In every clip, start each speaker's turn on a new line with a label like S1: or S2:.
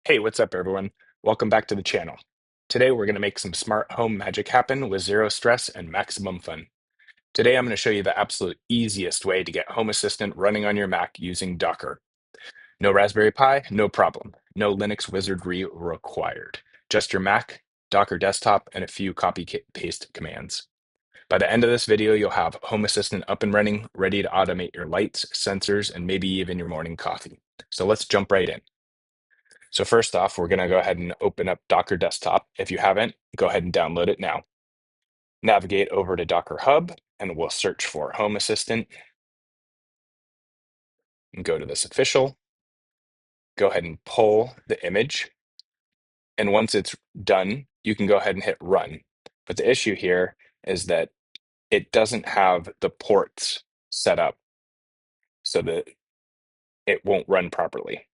S1: Hey, what's up, everyone? Welcome back to the channel. Today, we're going to make some smart home magic happen with zero stress and maximum fun. Today, I'm going to show you the absolute easiest way to get Home Assistant running on your Mac using Docker. No Raspberry Pi, no problem. No Linux wizardry required. Just your Mac, Docker desktop, and a few copy-paste commands. By the end of this video, you'll have Home Assistant up and running, ready to automate your lights, sensors, and maybe even your morning coffee. So let's jump right in. So first off, we're going to go ahead and open up Docker Desktop. If you haven't, go ahead and download it now. Navigate over to Docker Hub, and we'll search for Home Assistant and go to this official. Go ahead and pull the image. And once it's done, you can go ahead and hit run. But the issue here is that it doesn't have the ports set up so that it won't run properly.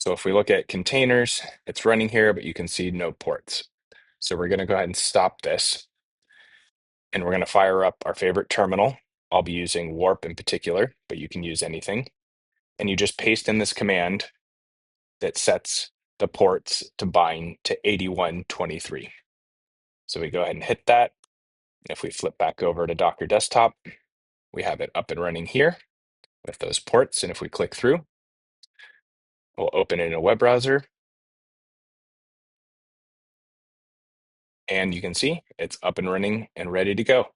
S1: So if we look at containers, it's running here, but you can see no ports. So we're going to go ahead and stop this. And we're going to fire up our favorite terminal. I'll be using Warp in particular, but you can use anything. And you just paste in this command that sets the ports to bind to 8123. So we go ahead and hit that. And if we flip back over to Docker Desktop, we have it up and running here with those ports. And if we click through, we'll open it in a web browser. And you can see it's up and running and ready to go.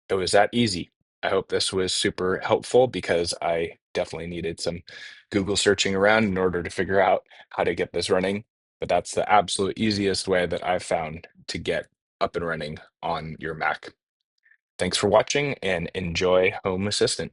S1: It was that easy. I hope this was super helpful because I definitely needed some Google searching around in order to figure out how to get this running. But that's the absolute easiest way that I've found to get up and running on your Mac. Thanks for watching and enjoy Home Assistant.